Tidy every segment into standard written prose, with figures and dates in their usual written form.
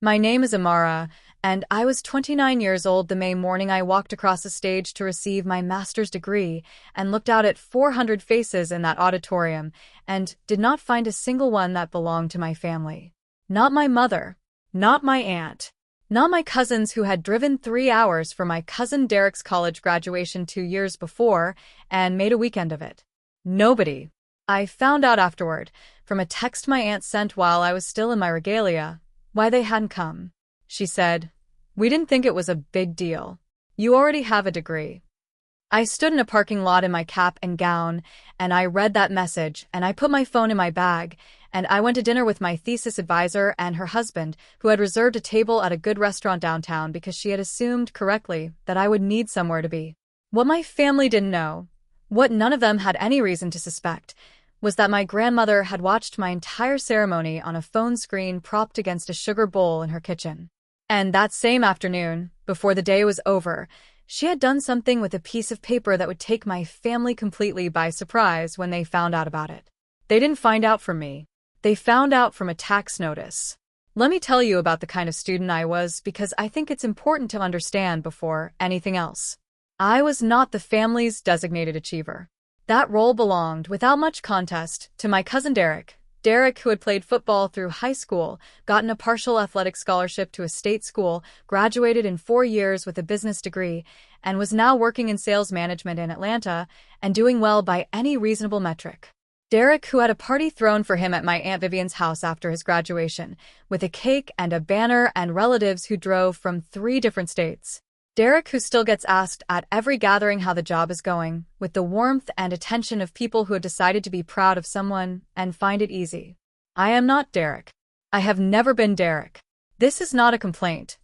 My name is Imara, and I was 29 years old the May morning I walked across the stage to receive my master's degree and looked out at 400 faces in that auditorium and did not find a single one that belonged to my family. Not my mother, not my aunt, not my cousins who had driven 3 hours for my cousin Derek's college graduation 2 years before and made a weekend of it. Nobody. I found out afterward, from a text my aunt sent while I was still in my regalia, why they hadn't come. She said, "We didn't think it was a big deal. You already have a degree." I stood in a parking lot in my cap and gown, and I read that message, and I put my phone in my bag, and I went to dinner with my thesis advisor and her husband, who had reserved a table at a good restaurant downtown because she had assumed correctly that I would need somewhere to be. What my family didn't know, what none of them had any reason to suspect, was that my grandmother had watched my entire ceremony on a phone screen propped against a sugar bowl in her kitchen. And that same afternoon, before the day was over, she had done something with a piece of paper that would take my family completely by surprise when they found out about it. They didn't find out from me. They found out from a tax notice. Let me tell you about the kind of student I was because I think it's important to understand before anything else. I was not the family's designated achiever. That role belonged, without much contest, to my cousin Derek. Derek, who had played football through high school, gotten a partial athletic scholarship to a state school, graduated in 4 years with a business degree, and was now working in sales management in Atlanta and doing well by any reasonable metric. Derek, who had a party thrown for him at my Aunt Vivian's house after his graduation, with a cake and a banner and relatives who drove from 3 different states. Derek, who still gets asked at every gathering how the job is going, with the warmth and attention of people who have decided to be proud of someone and find it easy. I am not Derek. I have never been Derek. This is not a complaint.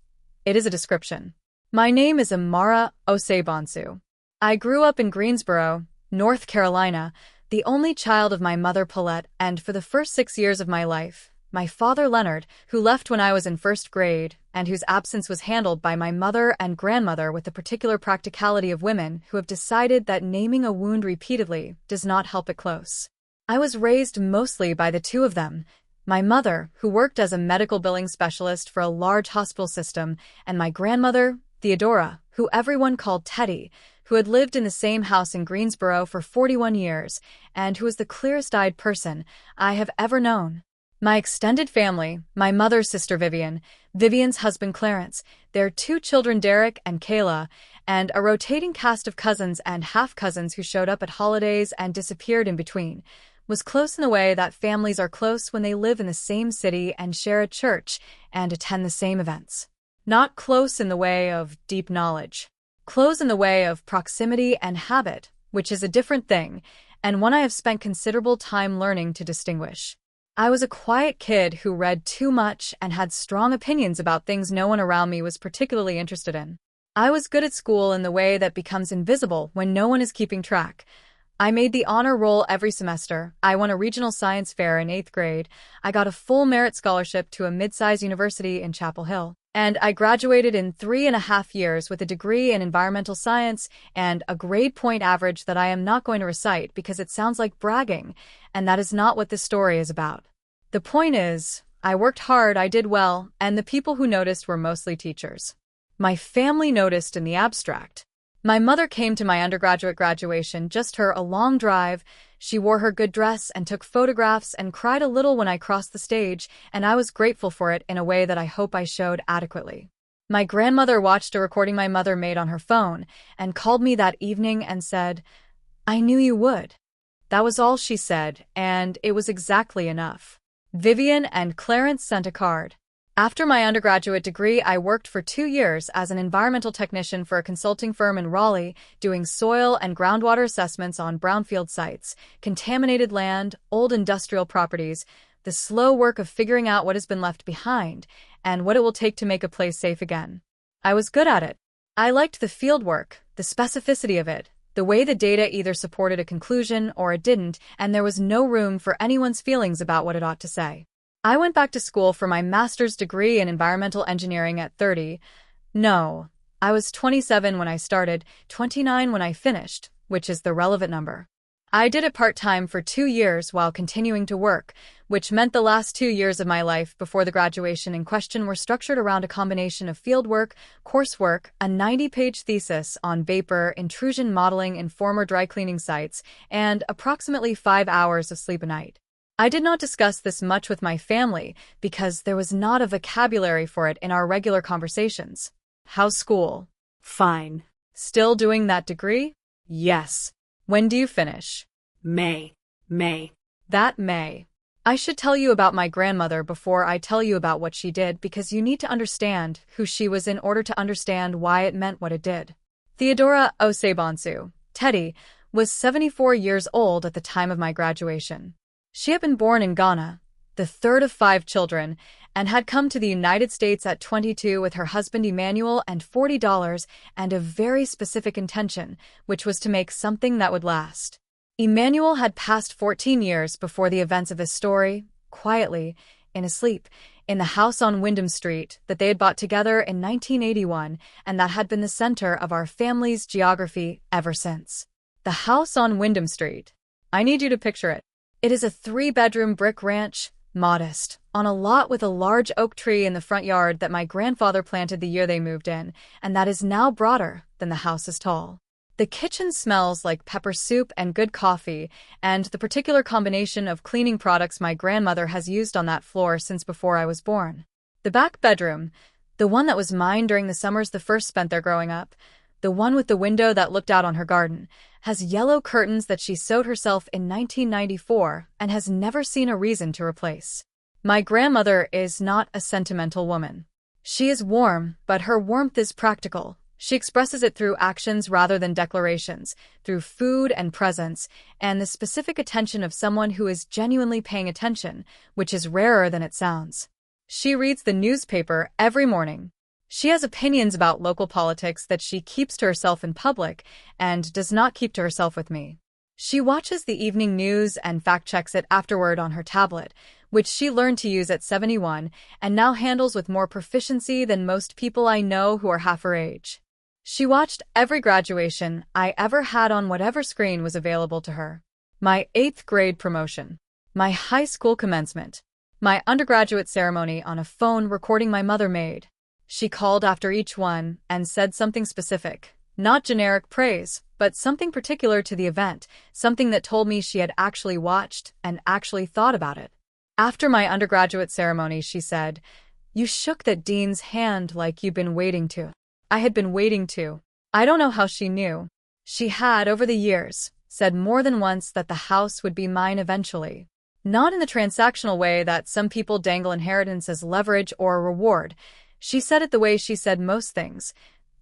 It is a description. My name is Imara Osebonsu. I grew up in Greensboro, North Carolina, the only child of my mother Paulette, and for the first 6 years of my life, my father Leonard, who left when I was in first grade, and whose absence was handled by my mother and grandmother with the particular practicality of women who have decided that naming a wound repeatedly does not help it close. I was raised mostly by the two of them, my mother, who worked as a medical billing specialist for a large hospital system, and my grandmother, Theodora, who everyone called Teddy, who had lived in the same house in Greensboro for 41 years, and who was the clearest-eyed person I have ever known. My extended family, my mother's sister Vivian, Vivian's husband Clarence, their 2 children Derek and Kayla, and a rotating cast of cousins and half-cousins who showed up at holidays and disappeared in between, was close in the way that families are close when they live in the same city and share a church and attend the same events. Not close in the way of deep knowledge. Close in the way of proximity and habit, which is a different thing, and one I have spent considerable time learning to distinguish. I was a quiet kid who read too much and had strong opinions about things no one around me was particularly interested in. I was good at school in the way that becomes invisible when no one is keeping track. I made the honor roll every semester. I won a regional science fair in 8th grade. I got a full merit scholarship to a mid-sized university in Chapel Hill. And I graduated in 3.5 years with a degree in environmental science and a grade point average that I am not going to recite because it sounds like bragging, and that is not what this story is about. The point is, I worked hard, I did well, and the people who noticed were mostly teachers. My family noticed in the abstract. My mother came to my undergraduate graduation, just her, a long drive. She wore her good dress and took photographs and cried a little when I crossed the stage, and I was grateful for it in a way that I hope I showed adequately. My grandmother watched a recording my mother made on her phone and called me that evening and said, "I knew you would." That was all she said, and it was exactly enough. Vivian and Clarence sent a card. After my undergraduate degree, I worked for 2 years as an environmental technician for a consulting firm in Raleigh, doing soil and groundwater assessments on brownfield sites, contaminated land, old industrial properties, the slow work of figuring out what has been left behind, and what it will take to make a place safe again. I was good at it. I liked the field work, the specificity of it, the way the data either supported a conclusion or it didn't, and there was no room for anyone's feelings about what it ought to say. I went back to school for my master's degree in environmental engineering at 30. No, I was 27 when I started, 29 when I finished, which is the relevant number. I did it part-time for 2 years while continuing to work, which meant the last 2 years of my life before the graduation in question were structured around a combination of fieldwork, coursework, a 90-page thesis on vapor intrusion modeling in former dry cleaning sites, and approximately 5 hours of sleep a night. I did not discuss this much with my family because there was not a vocabulary for it in our regular conversations. How's school? Fine. Still doing that degree? Yes. When do you finish? May. That May. I should tell you about my grandmother before I tell you about what she did because you need to understand who she was in order to understand why it meant what it did. Theodora Osebonsu, Teddy, was 74 years old at the time of my graduation. She had been born in Ghana, the third of 5 children, and had come to the United States at 22 with her husband Emmanuel and $40 and a very specific intention, which was to make something that would last. Emmanuel had passed 14 years before the events of this story, quietly, in his sleep, in the house on Wyndham Street that they had bought together in 1981 and that had been the center of our family's geography ever since. The house on Wyndham Street. I need you to picture it. It is a 3-bedroom brick ranch, modest, on a lot with a large oak tree in the front yard that my grandfather planted the year they moved in, and that is now broader than the house is tall. The kitchen smells like pepper soup and good coffee, and the particular combination of cleaning products my grandmother has used on that floor since before I was born. The back bedroom, the one that was mine during the summers the first spent there growing up, the one with the window that looked out on her garden, has yellow curtains that she sewed herself in 1994 and has never seen a reason to replace. My grandmother is not a sentimental woman. She is warm, but her warmth is practical. She expresses it through actions rather than declarations, through food and presence, and the specific attention of someone who is genuinely paying attention, which is rarer than it sounds. She reads the newspaper every morning. She has opinions about local politics that she keeps to herself in public and does not keep to herself with me. She watches the evening news and fact-checks it afterward on her tablet, which she learned to use at 71 and now handles with more proficiency than most people I know who are half her age. She watched every graduation I ever had on whatever screen was available to her. My 8th grade promotion, my high school commencement, my undergraduate ceremony on a phone recording my mother made. She called after each one and said something specific, not generic praise, but something particular to the event, something that told me she had actually watched and actually thought about it. After my undergraduate ceremony, she said, "You shook that dean's hand like you'd been waiting to." I had been waiting to. I don't know how she knew. She had, over the years, said more than once that the house would be mine eventually. Not in the transactional way that some people dangle inheritance as leverage or a reward. She said it the way she said most things,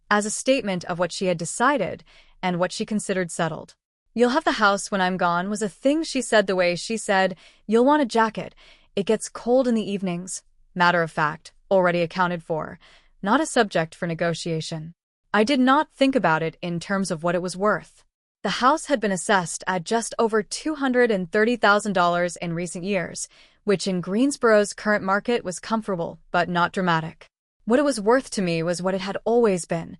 as a statement of what she had decided and what she considered settled. "You'll have the house when I'm gone" was a thing she said the way she said, "You'll want a jacket. It gets cold in the evenings." Matter of fact, already accounted for. Not a subject for negotiation. I did not think about it in terms of what it was worth. The house had been assessed at just over $230,000 in recent years, which in Greensboro's current market was comfortable but not dramatic. What it was worth to me was what it had always been.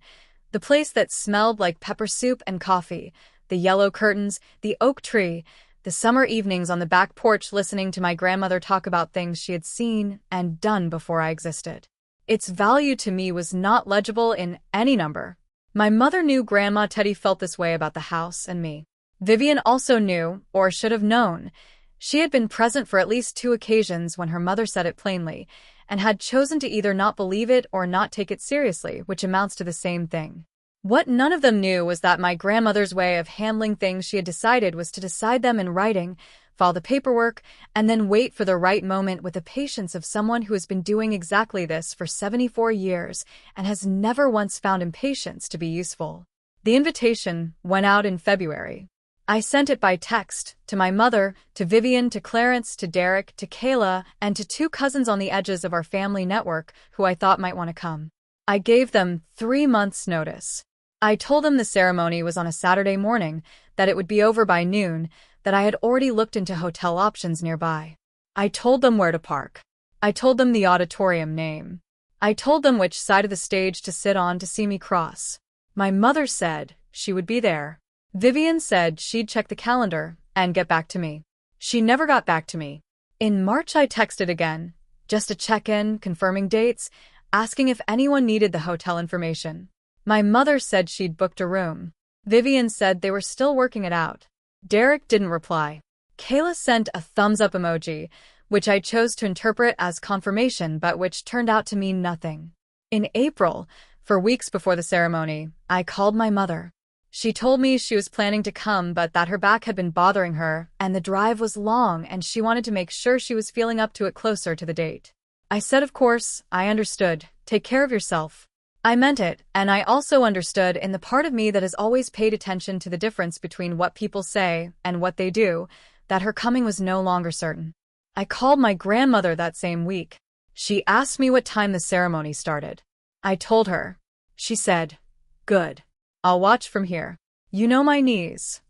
The place that smelled like pepper soup and coffee, the yellow curtains, the oak tree, the summer evenings on the back porch listening to my grandmother talk about things she had seen and done before I existed. Its value to me was not legible in any number. My mother knew Grandma Teddy felt this way about the house and me. Vivian also knew, or should have known. She had been present for at least 2 occasions when her mother said it plainly, and had chosen to either not believe it or not take it seriously, which amounts to the same thing. What none of them knew was that my grandmother's way of handling things she had decided was to decide them in writing, file the paperwork, and then wait for the right moment with the patience of someone who has been doing exactly this for 74 years and has never once found impatience to be useful. The invitation went out in February. I sent it by text, to my mother, to Vivian, to Clarence, to Derek, to Kayla, and to 2 cousins on the edges of our family network who I thought might want to come. I gave them 3 months' notice. I told them the ceremony was on a Saturday morning, that it would be over by noon, that I had already looked into hotel options nearby. I told them where to park. I told them the auditorium name. I told them which side of the stage to sit on to see me cross. My mother said she would be there. Vivian said she'd check the calendar, and get back to me. She never got back to me. In March, I texted again, just a check-in, confirming dates, asking if anyone needed the hotel information. My mother said she'd booked a room. Vivian said they were still working it out. Derek didn't reply. Kayla sent a thumbs-up emoji, which I chose to interpret as confirmation but which turned out to mean nothing. In April, for weeks before the ceremony, I called my mother. She told me she was planning to come but that her back had been bothering her and the drive was long and she wanted to make sure she was feeling up to it closer to the date. I said, of course, I understood. Take care of yourself. I meant it, and I also understood in the part of me that has always paid attention to the difference between what people say and what they do, that her coming was no longer certain. I called my grandmother that same week. She asked me what time the ceremony started. I told her. She said, "Good. I'll watch from here. You know my knees."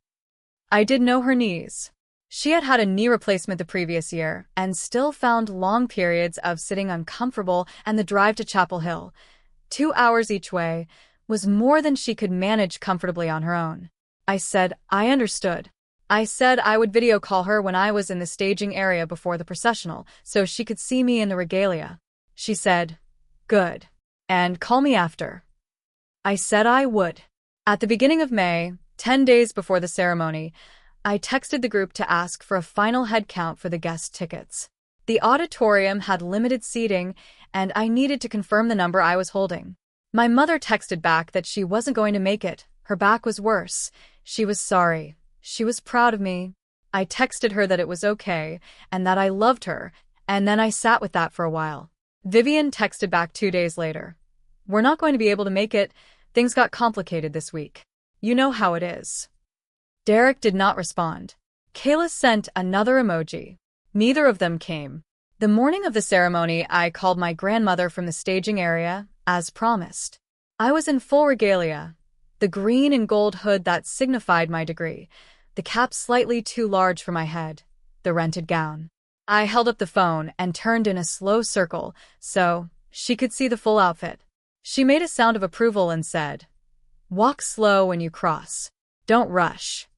I did know her knees. She had had a knee replacement the previous year and still found long periods of sitting uncomfortable, and the drive to Chapel Hill, 2 hours each way, was more than she could manage comfortably on her own. I said I understood. I said I would video call her when I was in the staging area before the processional so she could see me in the regalia. She said, "Good. And call me after." I said I would. At the beginning of May, 10 days before the ceremony, I texted the group to ask for a final head count for the guest tickets. The auditorium had limited seating, and I needed to confirm the number I was holding. My mother texted back that she wasn't going to make it. Her back was worse. She was sorry. She was proud of me. I texted her that it was okay, and that I loved her, and then I sat with that for a while. Vivian texted back 2 days later. "We're not going to be able to make it. Things got complicated this week. You know how it is." Derek did not respond. Kayla sent another emoji. Neither of them came. The morning of the ceremony, I called my grandmother from the staging area, as promised. I was in full regalia, the green and gold hood that signified my degree, the cap slightly too large for my head, the rented gown. I held up the phone and turned in a slow circle so she could see the full outfit. She made a sound of approval and said, "Walk slow when you cross. Don't rush."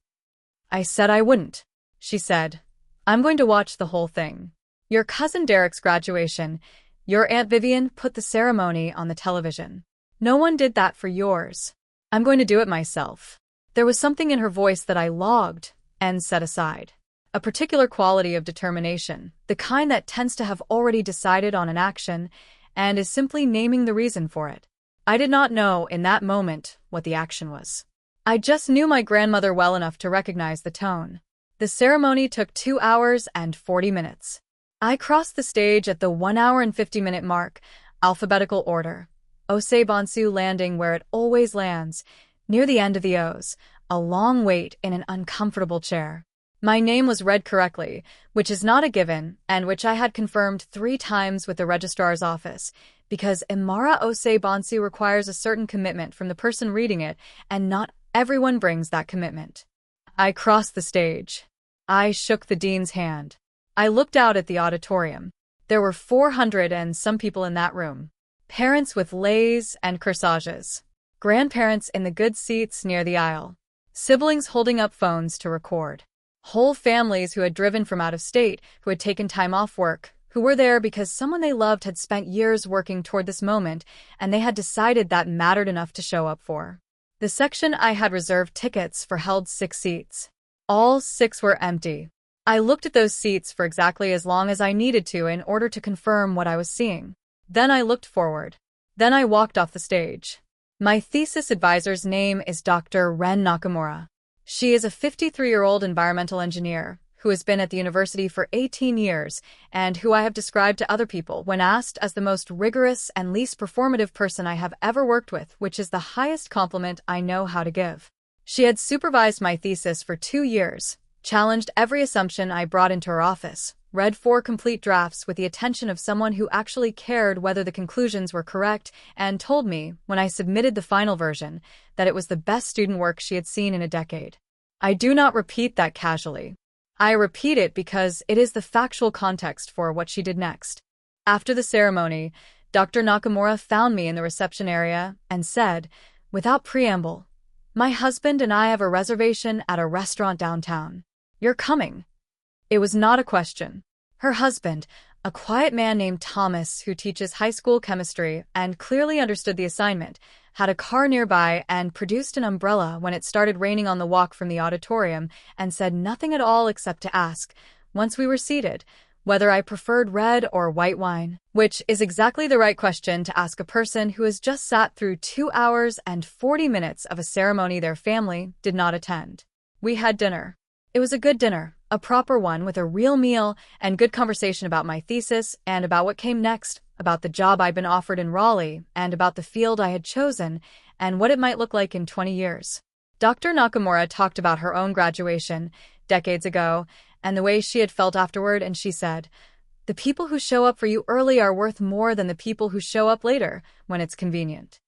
I said I wouldn't. She said, "I'm going to watch the whole thing. Your cousin Derek's graduation, your Aunt Vivian put the ceremony on the television. No one did that for yours. I'm going to do it myself." There was something in her voice that I logged and set aside. A particular quality of determination, the kind that tends to have already decided on an action and is simply naming the reason for it. I did not know in that moment what the action was. I just knew my grandmother well enough to recognize the tone. The ceremony took 2 hours and 40 minutes. I crossed the stage at the 1 hour and 50-minute mark, alphabetical order. Osei landing where it always lands, near the end of the O's, a long wait in an uncomfortable chair. My name was read correctly, which is not a given, and which I had confirmed 3 times with the registrar's office, because Imara Osei requires a certain commitment from the person reading it, and not everyone brings that commitment. I crossed the stage. I shook the dean's hand. I looked out at the auditorium. There were 400 and some people in that room. Parents with leis and corsages. Grandparents in the good seats near the aisle. Siblings holding up phones to record. Whole families who had driven from out of state, who had taken time off work, who were there because someone they loved had spent years working toward this moment, and they had decided that mattered enough to show up for. The section I had reserved tickets for held 6 seats. All 6 were empty. I looked at those seats for exactly as long as I needed to in order to confirm what I was seeing. Then I looked forward. Then I walked off the stage. My thesis advisor's name is Dr. Ren Nakamura. She is a 53-year-old environmental engineer who has been at the university for 18 years and who I have described to other people when asked as the most rigorous and least performative person I have ever worked with, which is the highest compliment I know how to give. She had supervised my thesis for 2 years, challenged every assumption I brought into her office, read 4 complete drafts with the attention of someone who actually cared whether the conclusions were correct, and told me, when I submitted the final version, that it was the best student work she had seen in a decade. I do not repeat that casually. I repeat it because it is the factual context for what she did next. After the ceremony, Dr. Nakamura found me in the reception area and said, without preamble, "My husband and I have a reservation at a restaurant downtown. "You're coming." It was not a question. Her husband, a quiet man named Thomas who teaches high school chemistry and clearly understood the assignment, had a car nearby and produced an umbrella when it started raining on the walk from the auditorium and said nothing at all except to ask, once we were seated, whether I preferred red or white wine, which is exactly the right question to ask a person who has just sat through 2 hours and 40 minutes of a ceremony their family did not attend. We had dinner. It was a good dinner, a proper one with a real meal and good conversation about my thesis and about what came next, about the job I'd been offered in Raleigh and about the field I had chosen and what it might look like in 20 years. Dr. Nakamura talked about her own graduation, decades ago, and the way she had felt afterward, and she said, "The people who show up for you early are worth more than the people who show up later, when it's convenient."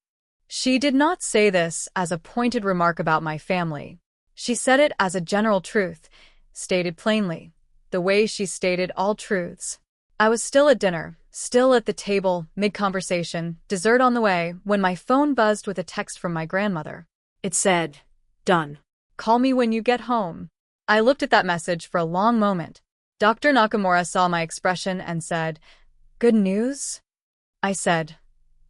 She did not say this as a pointed remark about my family. She said it as a general truth, stated plainly, the way she stated all truths. I was still at dinner, still at the table, mid-conversation, dessert on the way, when my phone buzzed with a text from my grandmother. It said, "Done. "Call me when you get home." I looked at that message for a long moment. Dr. Nakamura saw my expression and said, "Good news?" I said,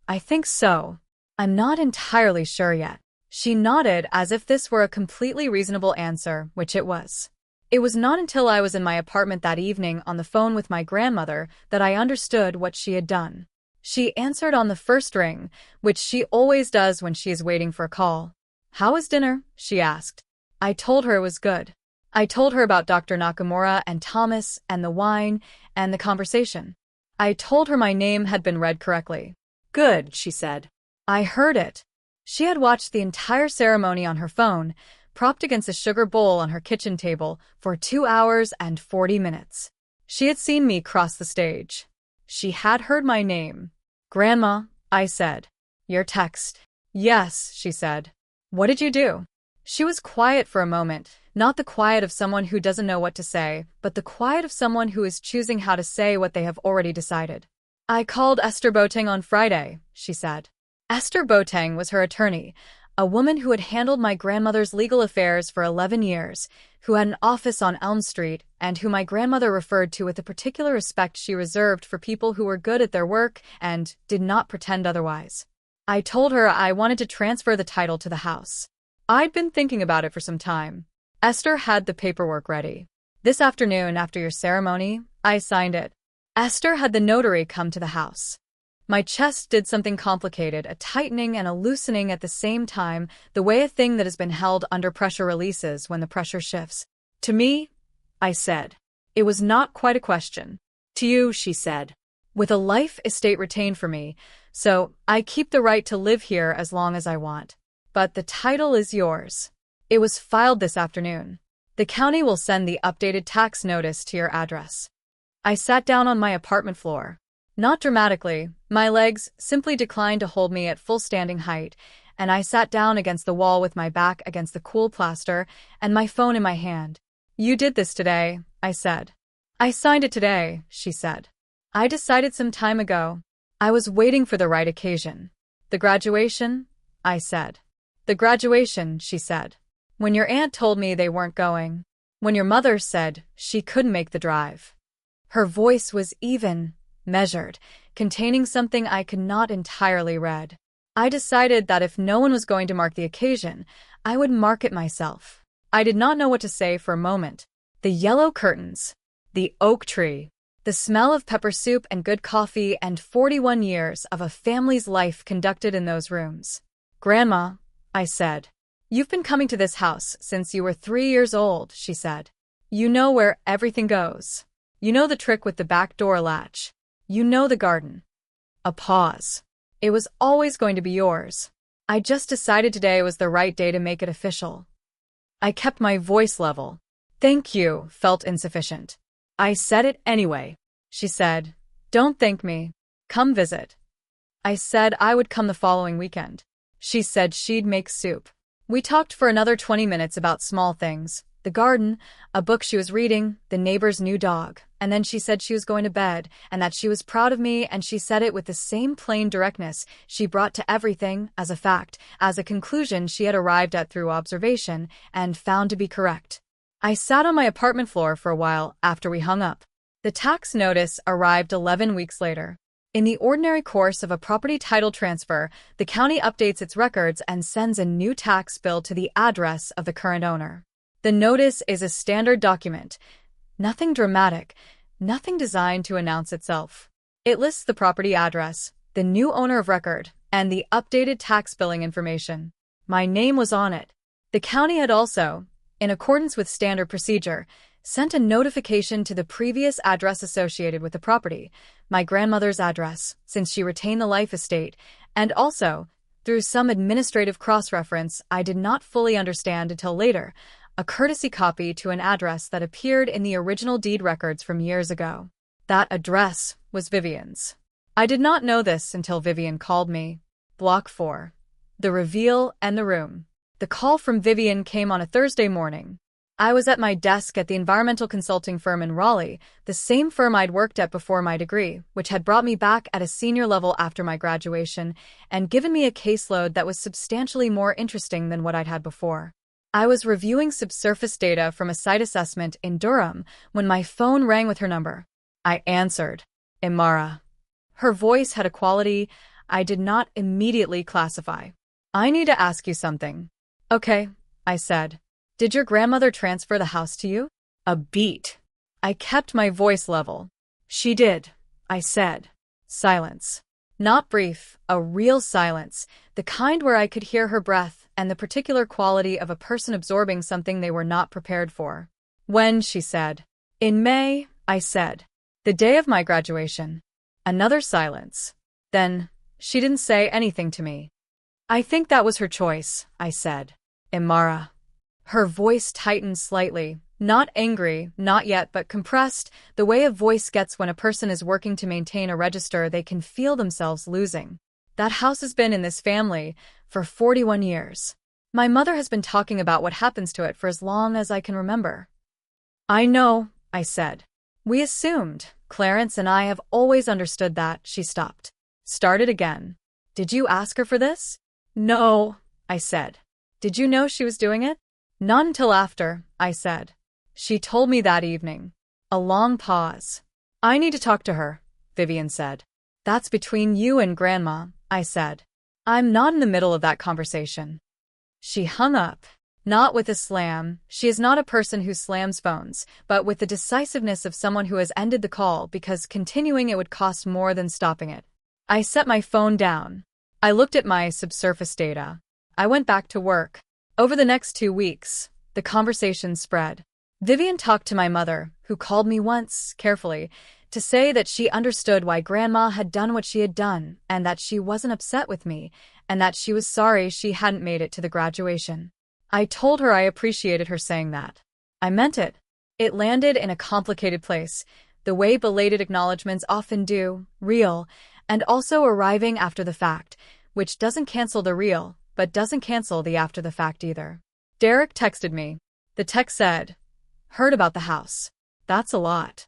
"I think so. I'm not entirely sure yet." She nodded as if this were a completely reasonable answer, which it was. It was not until I was in my apartment that evening on the phone with my grandmother that I understood what she had done. She answered on the first ring, which she always does when she is waiting for a call. "How was dinner?" she asked. I told her it was good. I told her about Dr. Nakamura and Thomas and the wine and the conversation. I told her my name had been read correctly. "Good," she said. I heard it. She had watched the entire ceremony on her phone, propped against a sugar bowl on her kitchen table, for 2 hours and 40 minutes. She had seen me cross the stage. She had heard my name. "Grandma," I said. "Your text." "Yes," she said. "What did you do?" She was quiet for a moment, not the quiet of someone who doesn't know what to say, but the quiet of someone who is choosing how to say what they have already decided. "I called Esther Boateng on Friday," she said. Esther Boateng was her attorney, a woman who had handled my grandmother's legal affairs for 11 years, who had an office on Elm Street, and who my grandmother referred to with the particular respect she reserved for people who were good at their work and did not pretend otherwise. I told her I wanted to transfer the title to the house. I'd been thinking about it for some time. Esther had the paperwork ready. "This afternoon, after your ceremony," I signed it. Esther had the notary come to the house. My chest did something complicated, a tightening and a loosening at the same time, the way a thing that has been held under pressure releases when the pressure shifts. "To me," I said. It was not quite a question. "To you," she said. "With a life estate retained for me, so I keep the right to live here as long as I want. But the title is yours. It was filed this afternoon. The county will send the updated tax notice to your address." I sat down on my apartment floor. Not dramatically, my legs simply declined to hold me at full standing height, and I sat down against the wall with my back against the cool plaster and my phone in my hand. "You did this today," I said. "I signed it today," she said. "I decided some time ago. I was waiting for the right occasion." "The graduation?" I said. "The graduation," she said. "When your aunt told me they weren't going. When your mother said she couldn't make the drive." Her voice was even, measured, containing something I could not entirely read. I decided that if no one was going to mark the occasion, I would mark it myself. I did not know what to say for a moment. The yellow curtains, the oak tree, the smell of pepper soup and good coffee, and 41 years of a family's life conducted in those rooms. "Grandma," I said. "You've been coming to this house since you were 3 years old," she said. "You know where everything goes. You know the trick with the back door latch. You know the garden." A pause. "It was always going to be yours. I just decided today was the right day to make it official." I kept my voice level. "Thank you" felt insufficient. "I said it anyway." She said, "Don't thank me. Come visit." I said I would come the following weekend. She said she'd make soup. We talked for another 20 minutes about small things, the garden, a book she was reading, the neighbor's new dog, and then she said she was going to bed and that she was proud of me, and she said it with the same plain directness she brought to everything as a fact, as a conclusion she had arrived at through observation and found to be correct. I sat on my apartment floor for a while after we hung up. The tax notice arrived 11 weeks later. In the ordinary course of a property title transfer, the county updates its records and sends a new tax bill to the address of the current owner. The notice is a standard document. Nothing dramatic, nothing designed to announce itself. It lists the property address, the new owner of record, and the updated tax billing information. My name was on it. The county had also, in accordance with standard procedure, sent a notification to the previous address associated with the property, my grandmother's address, since she retained the life estate, and also, through some administrative cross-reference I did not fully understand until later, a courtesy copy to an address that appeared in the original deed records from years ago. That address was Vivian's. I did not know this until Vivian called me. Block 4. The reveal and the room. The call from Vivian came on a Thursday morning. I was at my desk at the environmental consulting firm in Raleigh, the same firm I'd worked at before my degree, which had brought me back at a senior level after my graduation and given me a caseload that was substantially more interesting than what I'd had before. I was reviewing subsurface data from a site assessment in Durham when my phone rang with her number. I answered. Imara. Her voice had a quality I did not immediately classify. I need to ask you something. Okay, I said. Did your grandmother transfer the house to you? A beat. I kept my voice level. She did, I said. Silence. Not brief, a real silence, the kind where I could hear her breath and the particular quality of a person absorbing something they were not prepared for. When, she said. In May, I said. The day of my graduation. Another silence. Then, she didn't say anything to me. I think that was her choice, I said. Imara. Her voice tightened slightly, not angry, not yet, but compressed, the way a voice gets when a person is working to maintain a register they can feel themselves losing. That house has been in this family for 41 years. My mother has been talking about what happens to it for as long as I can remember. I know, I said. We assumed. Clarence and I have always understood that. She stopped. Started again. Did you ask her for this? No, I said. Did you know she was doing it? Not until after, I said. She told me that evening. A long pause. I need to talk to her, Vivian said. That's between you and Grandma, I said. I'm not in the middle of that conversation. She hung up. Not with a slam. She is not a person who slams phones, but with the decisiveness of someone who has ended the call because continuing it would cost more than stopping it. I set my phone down. I looked at my subsurface data. I went back to work. Over the next 2 weeks, the conversation spread. Vivian talked to my mother, who called me once, carefully, to say that she understood why Grandma had done what she had done, and that she wasn't upset with me, and that she was sorry she hadn't made it to the graduation. I told her I appreciated her saying that. I meant it. It landed in a complicated place, the way belated acknowledgments often do, real, and also arriving after the fact, which doesn't cancel the real, but doesn't cancel the after the fact either. Derek texted me. The text said, "Heard about the house. That's a lot."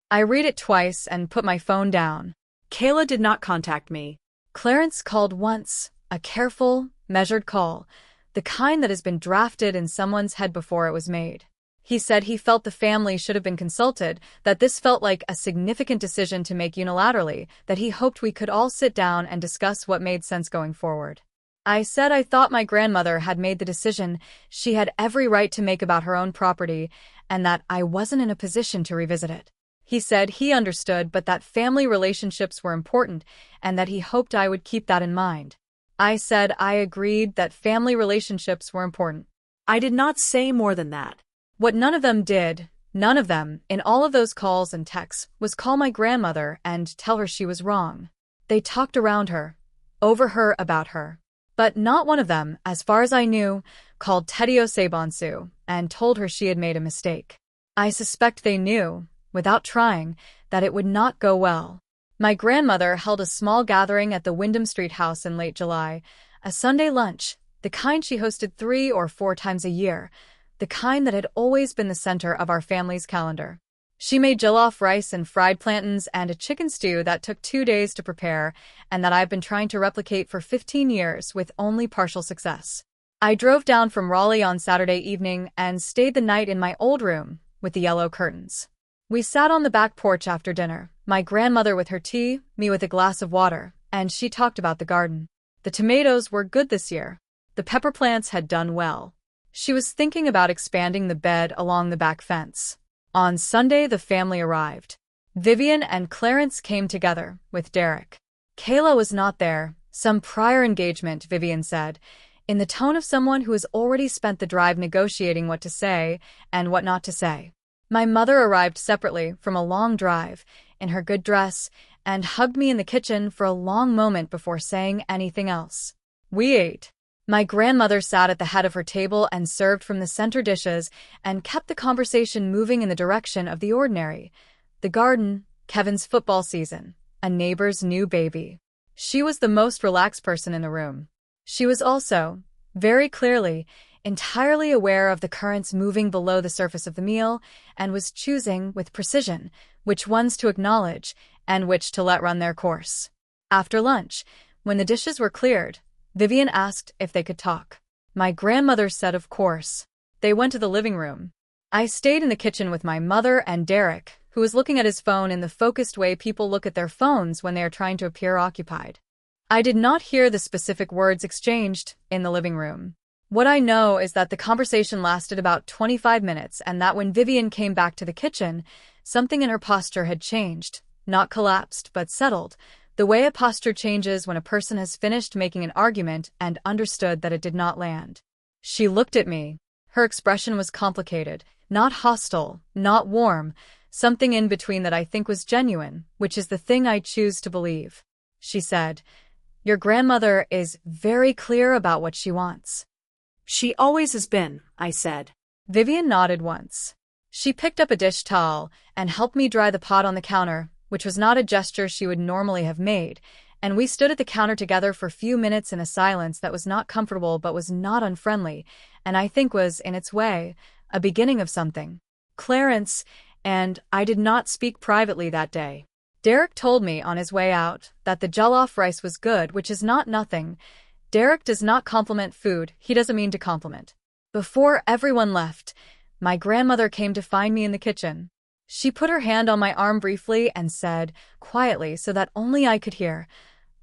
I read it twice and put my phone down. Kayla did not contact me. Clarence called once, a careful, measured call, the kind that has been drafted in someone's head before it was made. He said he felt the family should have been consulted, that this felt like a significant decision to make unilaterally, that he hoped we could all sit down and discuss what made sense going forward. I said I thought my grandmother had made the decision she had every right to make about her own property, and that I wasn't in a position to revisit it. He said he understood, but that family relationships were important, and that he hoped I would keep that in mind. I said I agreed that family relationships were important. I did not say more than that. What none of them did, none of them, in all of those calls and texts, was call my grandmother and tell her she was wrong. They talked around her, over her, about her. But not one of them, as far as I knew, called Tedio Sabonsu and told her she had made a mistake. I suspect they knew, without trying, that it would not go well. My grandmother held a small gathering at the Wyndham Street house in late July, a Sunday lunch, the kind she hosted 3 or 4 times a year, the kind that had always been the center of our family's calendar. She made jollof rice and fried plantains and a chicken stew that took 2 days to prepare and that I've been trying to replicate for 15 years with only partial success. I drove down from Raleigh on Saturday evening and stayed the night in my old room with the yellow curtains. We sat on the back porch after dinner, my grandmother with her tea, me with a glass of water, and she talked about the garden. The tomatoes were good this year. The pepper plants had done well. She was thinking about expanding the bed along the back fence. On Sunday, the family arrived. Vivian and Clarence came together, with Derek. Kayla was not there, some prior engagement, Vivian said, in the tone of someone who has already spent the drive negotiating what to say and what not to say. My mother arrived separately from a long drive, in her good dress, and hugged me in the kitchen for a long moment before saying anything else. We ate. My grandmother sat at the head of her table and served from the center dishes and kept the conversation moving in the direction of the ordinary. The garden, Kevin's football season, a neighbor's new baby. She was the most relaxed person in the room. She was also, very clearly, entirely aware of the currents moving below the surface of the meal and was choosing, with precision, which ones to acknowledge and which to let run their course. After lunch, when the dishes were cleared, Vivian asked if they could talk. My grandmother said of course. They went to the living room. I stayed in the kitchen with my mother and Derek, who was looking at his phone in the focused way people look at their phones when they are trying to appear occupied. I did not hear the specific words exchanged in the living room. What I know is that the conversation lasted about 25 minutes and that when Vivian came back to the kitchen, something in her posture had changed, not collapsed but settled, the way a posture changes when a person has finished making an argument and understood that it did not land. She looked at me. Her expression was complicated, not hostile, not warm, something in between that I think was genuine, which is the thing I choose to believe. She said, "Your grandmother is very clear about what she wants." She always has been, I said. Vivian nodded once. She picked up a dish towel and helped me dry the pot on the counter, which was not a gesture she would normally have made, and we stood at the counter together for a few minutes in a silence that was not comfortable but was not unfriendly, and I think was, in its way, a beginning of something. Clarence and I did not speak privately that day. Derek told me on his way out that the jollof rice was good, which is not nothing. Derek does not compliment food, he doesn't mean to compliment. Before everyone left, my grandmother came to find me in the kitchen. She put her hand on my arm briefly and said, quietly so that only I could hear,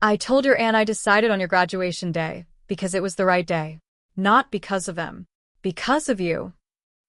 "I told your aunt I decided on your graduation day, because it was the right day. Not because of them. Because of you."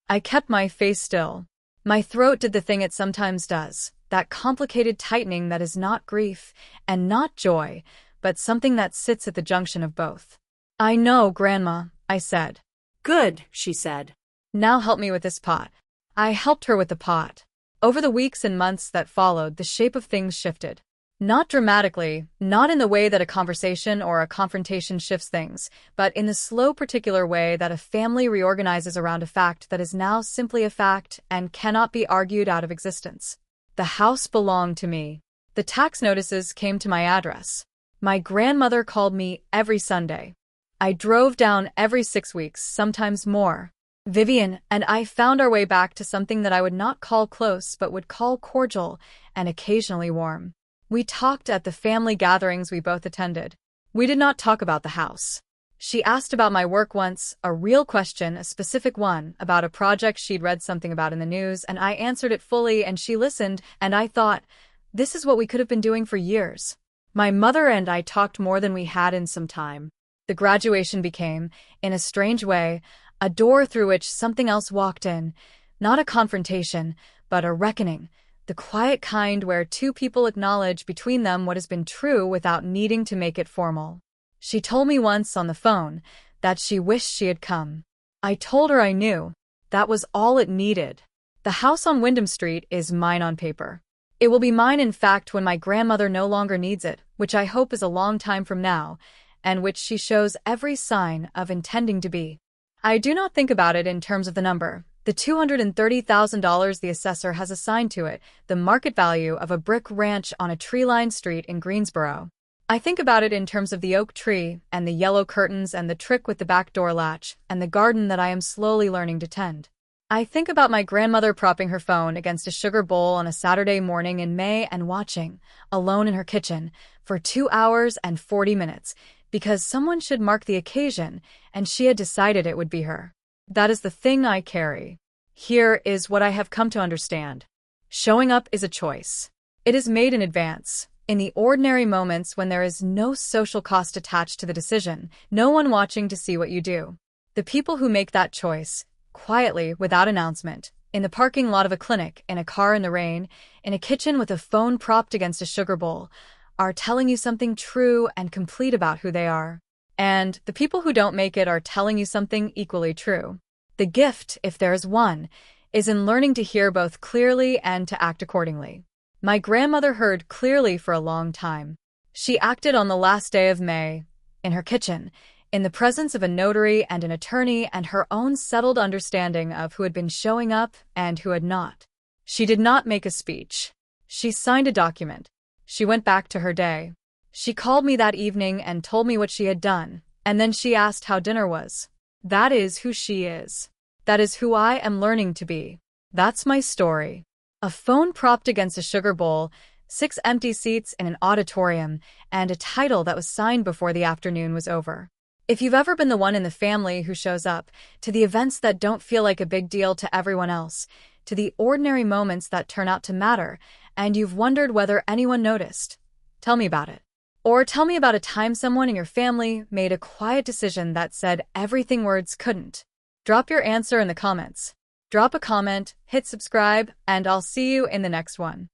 I kept my face still. My throat did the thing it sometimes does, that complicated tightening that is not grief and not joy, but something that sits at the junction of both. "I know, Grandma," I said. "Good," she said. "Now help me with this pot." I helped her with the pot. Over the weeks and months that followed, the shape of things shifted. Not dramatically, not in the way that a conversation or a confrontation shifts things, but in the slow, particular way that a family reorganizes around a fact that is now simply a fact and cannot be argued out of existence. The house belonged to me. The tax notices came to my address. My grandmother called me every Sunday. I drove down every 6 weeks, sometimes more. Vivian and I found our way back to something that I would not call close but would call cordial and occasionally warm. We talked at the family gatherings we both attended. We did not talk about the house. She asked about my work once, a real question, a specific one, about a project she'd read something about in the news, and I answered it fully and she listened, and I thought, this is what we could have been doing for years. My mother and I talked more than we had in some time. The graduation became, in a strange way, a door through which something else walked in, not a confrontation, but a reckoning, the quiet kind where two people acknowledge between them what has been true without needing to make it formal. She told me once on the phone that she wished she had come. I told her I knew. That was all it needed. The house on Wyndham Street is mine on paper. It will be mine in fact when my grandmother no longer needs it, which I hope is a long time from now, and which she shows every sign of intending to be. I do not think about it in terms of the number, the $230,000 the assessor has assigned to it, the market value of a brick ranch on a tree-lined street in Greensboro. I think about it in terms of the oak tree, and the yellow curtains, and the trick with the back door latch, and the garden that I am slowly learning to tend. I think about my grandmother propping her phone against a sugar bowl on a Saturday morning in May and watching, alone in her kitchen, for 2 hours and 40 minutes, because someone should mark the occasion, and she had decided it would be her. That is the thing I carry. Here is what I have come to understand. Showing up is a choice. It is made in advance, in the ordinary moments when there is no social cost attached to the decision, no one watching to see what you do. The people who make that choice, quietly, without announcement, in the parking lot of a clinic, in a car in the rain, in a kitchen with a phone propped against a sugar bowl, are telling you something true and complete about who they are. And the people who don't make it are telling you something equally true. The gift, if there is one, is in learning to hear both clearly and to act accordingly. My grandmother heard clearly for a long time. She acted on the last day of May, in her kitchen, in the presence of a notary and an attorney and her own settled understanding of who had been showing up and who had not. She did not make a speech. She signed a document. She went back to her day. She called me that evening and told me what she had done, and then she asked how dinner was. That is who she is. That is who I am learning to be. That's my story. A phone propped against a sugar bowl, 6 empty seats in an auditorium, and a title that was signed before the afternoon was over. If you've ever been the one in the family who shows up, to the events that don't feel like a big deal to everyone else, to the ordinary moments that turn out to matter, and you've wondered whether anyone noticed, tell me about it. Or tell me about a time someone in your family made a quiet decision that said everything words couldn't. Drop your answer in the comments. Drop a comment, hit subscribe, and I'll see you in the next one.